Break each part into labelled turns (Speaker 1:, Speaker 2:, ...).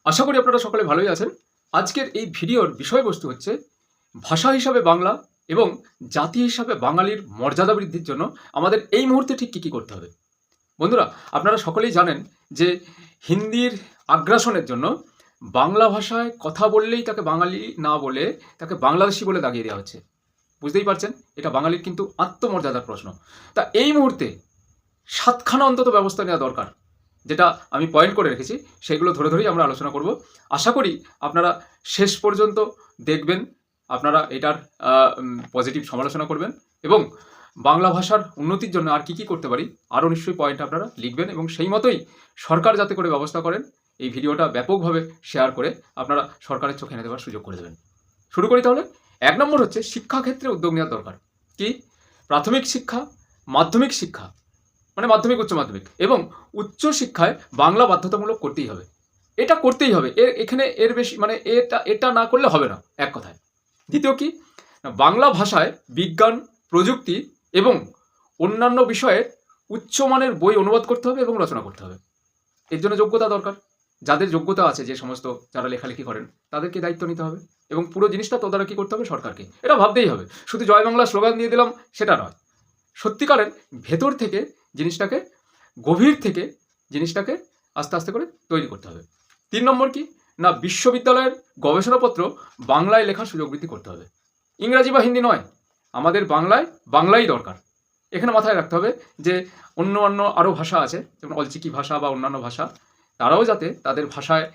Speaker 1: আশা করি আপনারা সকলে ভালোই আছেন। আজকের এই ভিডিওর বিষয়বস্তু হচ্ছে ভাষা হিসাবে বাংলা এবং জাতি হিসাবে বাঙালির মর্যাদা বৃদ্ধির জন্য আমাদের এই মুহূর্তে ঠিক কী কী করতে হবে। বন্ধুরা, আপনারা সকলেই জানেন যে হিন্দির আগ্রাসনের জন্য বাংলা ভাষায় কথা বললেই তাকে বাঙালি না বলে তাকে বাংলাদেশি বলে দাগিয়ে দেওয়া হচ্ছে। বুঝতেই পারছেন, এটা বাঙালির কিন্তু আত্মমর্যাদার প্রশ্ন। তা এই মুহূর্তে 7খানা অন্তত ব্যবস্থা নেওয়া দরকার, যেটা আমি পয়েন্ট করে রেখেছি। সেগুলো ধরে ধরেই আমরা আলোচনা করব। আশা করি আপনারা শেষ পর্যন্ত দেখবেন, আপনারা এটার পজিটিভ সমালোচনা করবেন এবং বাংলা ভাষার উন্নতির জন্য আর কি কি করতে পারি আরও নিশ্চয়ই পয়েন্ট আপনারা লিখবেন এবং সেই মতোই সরকার যাতে করে ব্যবস্থা করেন, এই ভিডিওটা ব্যাপকভাবে শেয়ার করে আপনারা সরকারের চোখে এনে দেওয়ার সুযোগ করে দেবেন। শুরু করি তাহলে। 1 নম্বর হচ্ছে শিক্ষাক্ষেত্রে উদ্যোগ নেওয়ার দরকার। কি? প্রাথমিক শিক্ষা, মাধ্যমিক শিক্ষা মানে মাধ্যমিক, উচ্চ মাধ্যমিক এবং উচ্চ শিক্ষায় বাংলা বাধ্যতামূলক করতেই হবে। এটা করতেই হবে। এখানে এর বেশি মানে এটা না করলে হবে না, এক কথায়। দ্বিতীয় কি? না, বাংলা ভাষায় বিজ্ঞান, প্রযুক্তি এবং অন্যান্য বিষয়ে উচ্চমানের বই অনুবাদ করতে হবে এবং রচনা করতে হবে। এর জন্য যোগ্যতা দরকার। যাদের যোগ্যতা আছে, যে সমস্ত যারা লেখালেখি করেন, তাদেরকে দায়িত্ব নিতে হবে এবং পুরো জিনিসটা তদারকি করতে হবে সরকারকে। এটা ভাবতেই হবে। শুধু জয় বাংলা স্লোগান দিয়ে দিলাম সেটা নয়, সত্যিকারের ভেতর থেকে জিনিসটাকে, গভীর থেকে জিনিসটাকে আস্তে আস্তে করে তৈরি করতে হবে। 3 নম্বর কি? না, বিশ্ববিদ্যালয়ের গবেষণাপত্র বাংলায় লেখার সুযোগ বৃদ্ধি করতে হবে। ইংরাজি বা হিন্দি নয়, আমাদের বাংলাই দরকার। এখানে মাথায় রাখতে হবে যে অন্য আরও ভাষা আছে, যেমন অলচিকি ভাষা বা অন্যান্য ভাষা, তারাও যাতে তাদের ভাষায়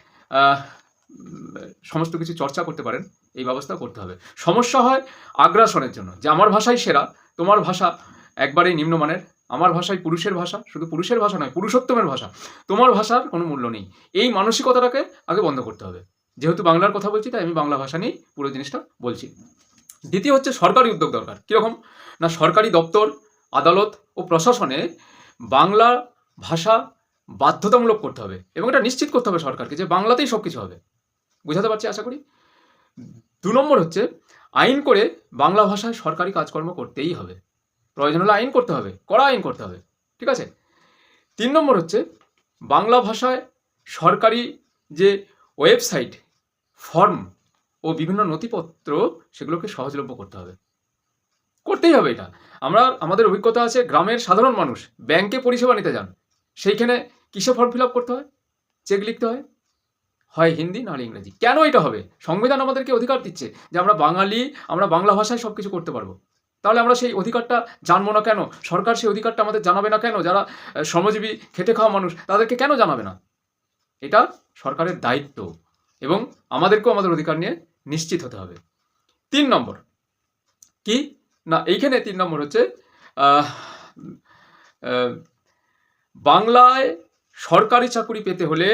Speaker 1: সমস্ত কিছু চর্চা করতে পারেন, এই ব্যবস্থা করতে হবে। সমস্যা হয় আগ্রাসনের জন্য, যে আমার ভাষাই সেরা, তোমার ভাষা একবারেই নিম্নমানের, আমার ভাষাই পুরুষের ভাষা, শুধু পুরুষের ভাষা নয়, পুরুষোত্তমের ভাষা, তোমার ভাষার কোনো মূল্য নেই। এই মানসিকতাটাকে আগে বন্ধ করতে হবে। যেহেতু বাংলার কথা বলছি, তাই আমি বাংলা ভাষা নিয়েই পুরো জিনিসটা বলছি। দ্বিতীয় হচ্ছে সরকারি উদ্যোগ দরকার। কীরকম? না, সরকারি দপ্তর, আদালত ও প্রশাসনে বাংলা ভাষা বাধ্যতামূলক করতে হবে এবং এটা নিশ্চিত করতে হবে সরকারকে যে বাংলাতেই সব কিছু হবে। বোঝাতে পারছি আশা করি। 2 নম্বর হচ্ছে আইন করে বাংলা ভাষায় সরকারি কাজকর্ম করতেই হবে। প্রয়োজন হলে আইন করতে হবে, কড়া আইন করতে হবে, ঠিক আছে। 3 নম্বর হচ্ছে বাংলা ভাষায় সরকারি যে ওয়েবসাইট, ফর্ম ও বিভিন্ন নথিপত্র, সেগুলোকে সহজলভ্য করতে হবে। করতেই হবে এটা। আমাদের অভিজ্ঞতা আছে, গ্রামের সাধারণ মানুষ ব্যাংকে পরিষেবা নিতে যান, সেইখানে কিসে ফর্ম ফিল আপ করতে হয়? চেক লিখতে হয়, হয় হিন্দি নাহলে ইংরেজি। কেন এটা হবে? সংবিধান আমাদেরকে অধিকার দিচ্ছে যে আমরা বাঙালি, আমরা বাংলা ভাষায় সব কিছু করতে পারবো। তাহলে আমরা সেই অধিকারটা জানবো না কেন? সরকার সেই অধিকারটা আমাদের জানাবে না কেন? যারা শ্রমজীবী, খেটে খাওয়া মানুষ, তাদেরকে কেন জানাবে না? এটা সরকারের দায়িত্ব এবং আমাদেরকেও আমাদের অধিকার নিয়ে নিশ্চিত হতে হবে। 3 নম্বর কি? না, এইখানে 3 নম্বর হচ্ছে বাংলায় সরকারি চাকুরি পেতে হলে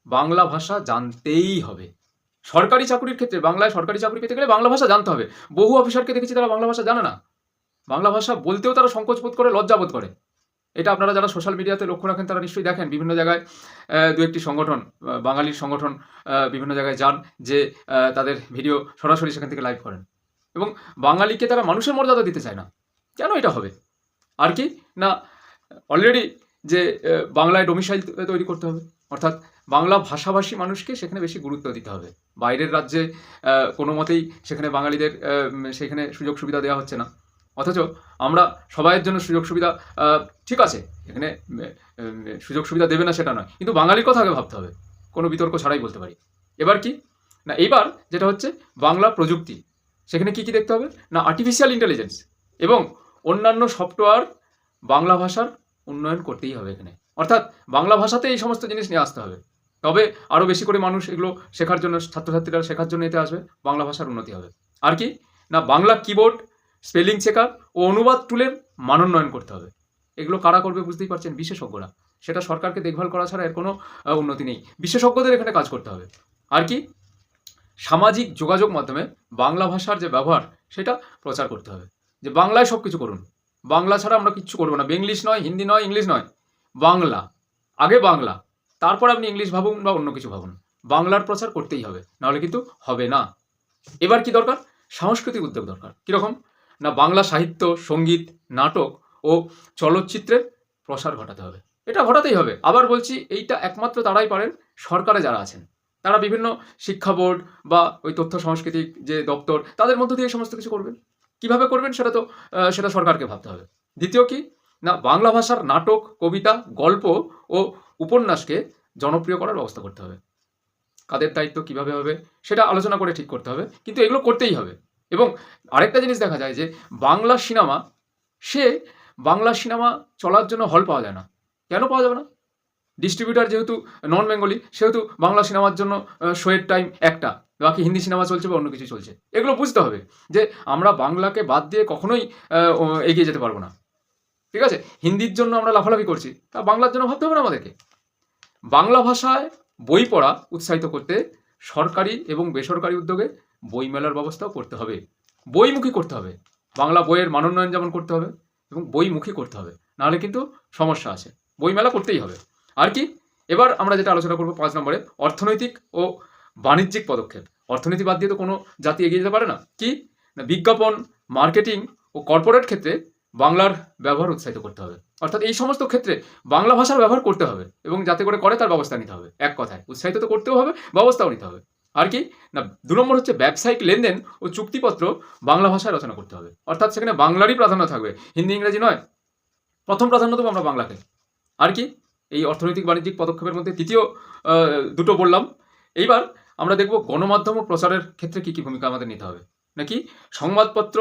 Speaker 1: বাংলা ভাষা জানতেই হবে। সরকারি চাকুরির ক্ষেত্রে, বাংলায় সরকারি চাকুরি পেতে গেলে বাংলা ভাষা জানতে হবে। বহু অফিসারকে দেখেছি তারা বাংলা ভাষা জানে না। বাংলা ভাষা বলতেও তারা সংকোচ বোধ করে, লজ্জা বোধ করে। এটা আপনারা যারা সোশ্যাল মিডিয়াতে লক্ষ্য রাখেন তারা নিশ্চয়ই দেখেন, বিভিন্ন জায়গায় 2-1টি সংগঠন, বাঙালির সংগঠন বিভিন্ন জায়গায় যান, যে তাদের ভিডিও সরাসরি সেখান থেকে লাইভ করেন এবং বাঙালিকে তারা মানুষের মর্যাদা দিতে চায় না। কেন এটা হবে? আর কি না, অলরেডি যে বাংলায় ডোমিসাইল তৈরি করতে হবে, অর্থাৎ বাংলা ভাষাভাষী মানুষকে সেখানে বেশি গুরুত্ব দিতে হবে। বাইরের রাজ্যে কোনো মতেই সেখানে বাঙালিদের সেখানে সুযোগ সুবিধা দেওয়া হচ্ছে না, অথচ আমরা সবাইয়ের জন্য সুযোগ সুবিধা, ঠিক আছে, এখানে সুযোগ সুবিধা দেবে না সেটা নয়, কিন্তু বাঙালির কথা আগে ভাবতে হবে, কোনো বিতর্ক ছাড়াই বলতে পারি। এবার কি না, এইবার যেটা হচ্ছে বাংলা প্রযুক্তি, সেখানে কি কি দেখতে হবে? না, আর্টিফিশিয়াল ইন্টেলিজেন্স এবং অন্যান্য সফটওয়্যার বাংলা ভাষার উন্নয়ন করতেই হবে এখানে, অর্থাৎ বাংলা ভাষাতে এই সমস্ত জিনিস নিয়ে আসতে হবে। তবে আরও বেশি করে মানুষ এগুলো শেখার জন্য, ছাত্রছাত্রীরা শেখার জন্য এতে আসবে, বাংলা ভাষার উন্নতি হবে। আর কি না, বাংলা কিবোর্ড, স্পেলিং চেকার ও অনুবাদ টুলের মানোন্নয়ন করতে হবে। এগুলো কারা করবে বুঝতেই পারছেন? বিশেষজ্ঞরা। সেটা সরকারকে দেখভাল করা ছাড়া এর কোনো উন্নতি নেই। বিশেষজ্ঞদের এখানে কাজ করতে হবে। আর কি, সামাজিক যোগাযোগ মাধ্যমে বাংলা ভাষার যে ব্যবহার, সেটা প্রচার করতে হবে, যে বাংলায় সব কিছু করুন, বাংলা ছাড়া আমরা কিচ্ছু করবো না। বেঙ্গলিশ নয়, হিন্দি নয়, ইংলিশ নয়, বাংলা। আগে বাংলা, তারপর আপনি ইংলিশ ভাবুন বা অন্য কিছু ভাবুন। বাংলার প্রচার করতেই হবে, নাহলে কিন্তু হবে না। এবার কি দরকার? সাংস্কৃতিক উদ্যোগ দরকার। কীরকম? না, বাংলা সাহিত্য, সঙ্গীত, নাটক ও চলচ্চিত্রের প্রসার ঘটাতে হবে। এটা ঘটাতেই হবে। আবার বলছি, এইটা একমাত্র তারাই পারেন, সরকারে যারা আছেন তারা বিভিন্ন শিক্ষা বোর্ড বা ওই তথ্য সাংস্কৃতিক যে দপ্তর তাদের মধ্য দিয়ে এই সমস্ত কিছু করবেন। কিভাবে করবেন সেটা সরকারকে ভাবতে হবে। দ্বিতীয় কি না, বাংলা ভাষার নাটক, কবিতা, গল্প ও উপন্যাসকে জনপ্রিয় করার ব্যবস্থা করতে হবে। কাদের দায়িত্ব কিভাবে হবে সেটা আলোচনা করে ঠিক করতে হবে, কিন্তু এগুলো করতেই হবে। এবং আরেকটা জিনিস দেখা যায় যে বাংলা সিনেমা চলার জন্য হল পাওয়া যায় না। কেন পাওয়া যাবে না? ডিস্ট্রিবিউটার যেহেতু নন বেঙ্গলি, সেহেতু বাংলা সিনেমার জন্য শোয়ের টাইম একটা, বাকি হিন্দি সিনেমা চলছে বা অন্য কিছু চলছে। এগুলো বুঝতে হবে যে আমরা বাংলাকে বাদ দিয়ে কখনোই এগিয়ে যেতে পারবো না। ঠিক আছে, হিন্দির জন্য আমরা লাফালাফি করছি, তা বাংলার জন্য ভাবতে হবে না আমাদেরকে। বাংলা ভাষায় বই পড়া উৎসাহিত করতে সরকারি এবং বেসরকারি উদ্যোগে বই মেলার ব্যবস্থাও করতে হবে। বইমুখী করতে হবে, বাংলা বইয়ের মানোন্নয়ন যেমন করতে হবে এবং বইমুখী করতে হবে, নাহলে কিন্তু সমস্যা আছে। বই মেলা করতেই হবে। আর কি, এবার আমরা যেটা আলোচনা করবো 5 নম্বরে, অর্থনৈতিক ও বাণিজ্যিক পদক্ষেপ। অর্থনীতি বাদ দিয়ে তো কোনো জাতি এগিয়ে যেতে পারে না। কি না, বিজ্ঞাপন, মার্কেটিং ও কর্পোরেট ক্ষেত্রে বাংলার ব্যবহার উৎসাহিত করতে হবে। অর্থাৎ এই সমস্ত ক্ষেত্রে বাংলা ভাষার ব্যবহার করতে হবে এবং যাতে করে তার ব্যবস্থা নিতে হবে। এক কথায় উৎসাহিত তো করতেও হবে, ব্যবস্থাও নিতে হবে। আর কি না, 2 নম্বর হচ্ছে ব্যবসায়িক লেনদেন ও চুক্তিপত্র বাংলা ভাষায় রচনা করতে হবে। অর্থাৎ সেখানে বাংলারই প্রাধান্য থাকবে, হিন্দি ইংরেজি নয়। প্রথম প্রাধান্য দেবো আমরা বাংলাকে। আর কি, এই অর্থনৈতিক বাণিজ্যিক পদক্ষেপের মধ্যে তৃতীয় দুটো বললাম। এইবার আমরা দেখব গণমাধ্যম ও প্রচারের ক্ষেত্রে কী কী ভূমিকা আমাদের নিতে হবে। নাকি সংবাদপত্র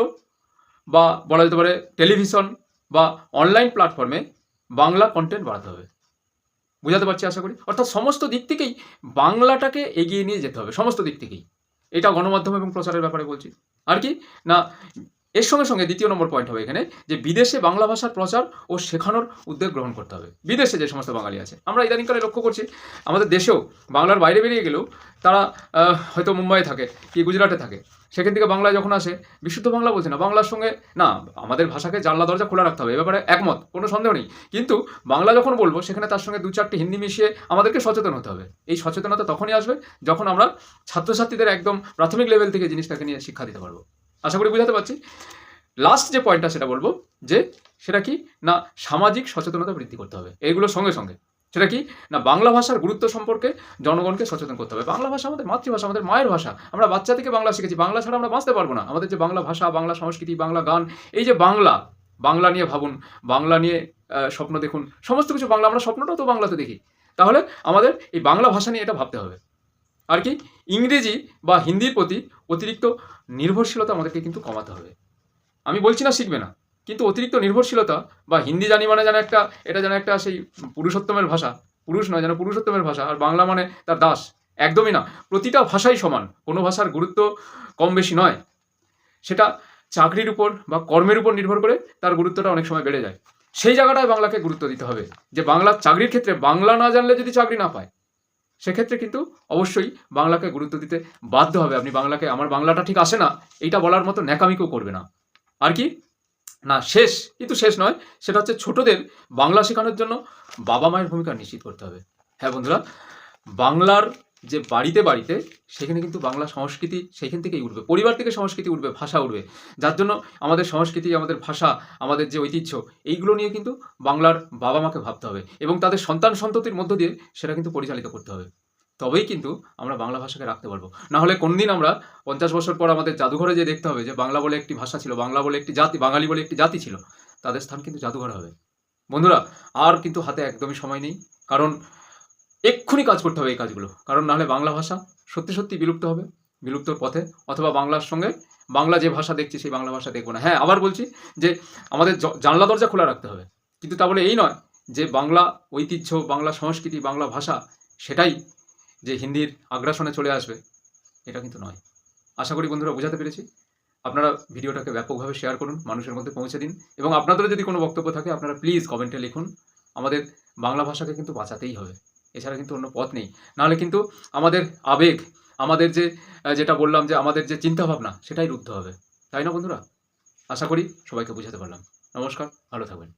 Speaker 1: বা বলা যেতে পারে টেলিভিশন বা অনলাইন প্ল্যাটফর্মে বাংলা কন্টেন্ট বাড়াতে হবে। বুঝাতে পারছি আশা করি। অর্থাৎ সমস্ত দিক থেকেই বাংলাটাকে এগিয়ে নিয়ে যেতে হবে, সমস্ত দিক থেকেই। এটা গণমাধ্যম এবং প্রচারের ব্যাপারে বলছি। আর কি না, এর সঙ্গে সঙ্গে দ্বিতীয় নম্বর পয়েন্ট হবে এখানে যে বিদেশে বাংলা ভাষার প্রচার ও শেখানোর উদ্যোগ গ্রহণ করতে হবে। বিদেশে যে সমস্ত বাঙালি আছে, আমরা ইদানিংকালে লক্ষ্য করছি আমাদের দেশেও বাংলার বাইরে বেরিয়ে গেলেও তারা হয়তো মুম্বাইয়ে থাকে কি গুজরাটে থাকে, সেখান থেকে বাংলায় যখন আসে বিশুদ্ধ বাংলা বলছে না, বাংলার সঙ্গে না, আমাদের ভাষাকে জানলা দরজা খোলা রাখতে হবে, এ ব্যাপারে একমত, কোনো সন্দেহ নেই। কিন্তু বাংলা যখন বলবো সেখানে তার সঙ্গে 2-4টি হিন্দি মিশিয়ে আমাদেরকে সচেতন হতে হবে। এই সচেতনতা তখনই আসবে যখন আমরা ছাত্রছাত্রীদের একদম প্রাথমিক লেভেল থেকে জিনিসটাকে নিয়ে শিক্ষা দিতে পারবো। আশা করি বুঝাতে পারছি। লাস্ট যে পয়েন্টটা সেটা বলবো যে সেটা কি না, সামাজিক সচেতনতা বৃদ্ধি করতে হবে। এইগুলোর সঙ্গে সঙ্গে সেটা কি না, বাংলা ভাষার গুরুত্ব সম্পর্কে জনগণকে সচেতন করতে হবে। বাংলা ভাষা আমাদের মাতৃভাষা, আমাদের মায়ের ভাষা। আমরা বাচ্চা থেকে বাংলা শিখেছি, বাংলা ছাড়া আমরা বাঁচতে পারবো না। আমাদের যে বাংলা ভাষা, বাংলা সংস্কৃতি, বাংলা গান, এই যে বাংলা নিয়ে ভাবুন, বাংলা নিয়ে স্বপ্ন দেখুন, সমস্ত কিছু বাংলা। আমরা স্বপ্নটাও তো বাংলাতে দেখি। তাহলে আমাদের এই বাংলা ভাষা নিয়ে এটা ভাবতে হবে। আর কি, ইংরেজি বা হিন্দির প্রতি অতিরিক্ত নির্ভরশীলতা আমাদেরকে কিন্তু কমাতে হবে। আমি বলছি না শিখবে না, কিন্তু অতিরিক্ত নির্ভরশীলতা বা হিন্দি জানি মানে যেন একটা সেই পুরুষোত্তমের ভাষা, পুরুষ নয় যেন পুরুষোত্তমের ভাষা, আর বাংলা মানে তার দাস, একদমই না। প্রতিটা ভাষাই সমান, কোনো ভাষার গুরুত্ব কম বেশি নয়। সেটা চাকরির উপর বা কর্মের উপর নির্ভর করে তার গুরুত্বটা অনেক সময় বেড়ে যায়। সেই জায়গাটায় বাংলাকে গুরুত্ব দিতে হবে, যে বাংলার চাকরির ক্ষেত্রে বাংলা না জানলে যদি চাকরি না পায়, সেক্ষেত্রে কিন্তু অবশ্যই বাংলাকে গুরুত্ব দিতে বাধ্য হবে। আপনি বাংলাকে, আমার বাংলাটা ঠিক আসে না এইটা বলার মতো ন্যাকামি কেউ করবে না। আর কি না, কিন্তু শেষ নয়, সেটা হচ্ছে ছোটদের বাংলা শেখানোর জন্য বাবা মায়ের ভূমিকা নিশ্চিত করতে হবে। হ্যাঁ বন্ধুরা, বাংলার যে বাড়িতে বাড়িতে সেখানে কিন্তু বাংলা সংস্কৃতি সেখান থেকেই উঠবে, পরিবার থেকে সংস্কৃতি উঠবে, ভাষা উঠবে। যার জন্য আমাদের সংস্কৃতি, আমাদের ভাষা, আমাদের যে ঐতিহ্য, এইগুলো নিয়ে কিন্তু বাংলার বাবা মাকে ভাবতে হবে এবং তাদের সন্তান সন্ততির মধ্য দিয়ে সেটা কিন্তু পরিচালিত করতে হবে। তবেই কিন্তু আমরা বাংলা ভাষাকে রাখতে পারবো। না হলে কোনদিন আমরা 50 বছর পর আমাদের জাদুঘরে যে দেখতে হবে যে বাংলা বলে একটি ভাষা ছিল, বাংলা বলে একটি জাতি, বাঙালি বলে একটি জাতি ছিল, তাদের স্থান কিন্তু জাদুঘরে হবে। বন্ধুরা, আর কিন্তু হাতে একদমই সময় নেই, কারণ এক্ষুনি কাজ করতে হবে এই কাজগুলো। কারণ নাহলে বাংলা ভাষা সত্যি সত্যি বিলুপ্ত হবে, বিলুপ্তর পথে, অথবা বাংলার সঙ্গে বাংলা যে ভাষা দেখছি সেই বাংলা ভাষা দেখবো না। হ্যাঁ, আবার বলছি যে আমাদের জানলা দরজা খোলা রাখতে হবে, কিন্তু তা বলে এই নয় যে বাংলা ঐতিহ্য, বাংলা সংস্কৃতি, বাংলা ভাষা সেটাই যে হিন্দির আগ্রাসনে চলে আসবে, এটা কিন্তু নয়। আশা করি বন্ধুরা বোঝাতে পেরেছি। আপনারা ভিডিওটাকে ব্যাপকভাবে শেয়ার করুন, মানুষের মধ্যে পৌঁছে দিন, এবং আপনাদেরও যদি কোনো বক্তব্য থাকে আপনারা প্লিজ কমেন্টে লিখুন। আমাদের বাংলা ভাষাকে কিন্তু বাঁচাতেই হবে, এছাড়া কিন্তু অন্য পথ নেই। নাহলে কিন্তু আমাদের আবেগ, আমাদের যেটা বললাম যে আমাদের যে চিন্তাভাবনা, সেটাই রুদ্ধ হবে। তাই না বন্ধুরা? আশা করি সবাইকে বোঝাতে পারলাম। নমস্কার, ভালো থাকবেন।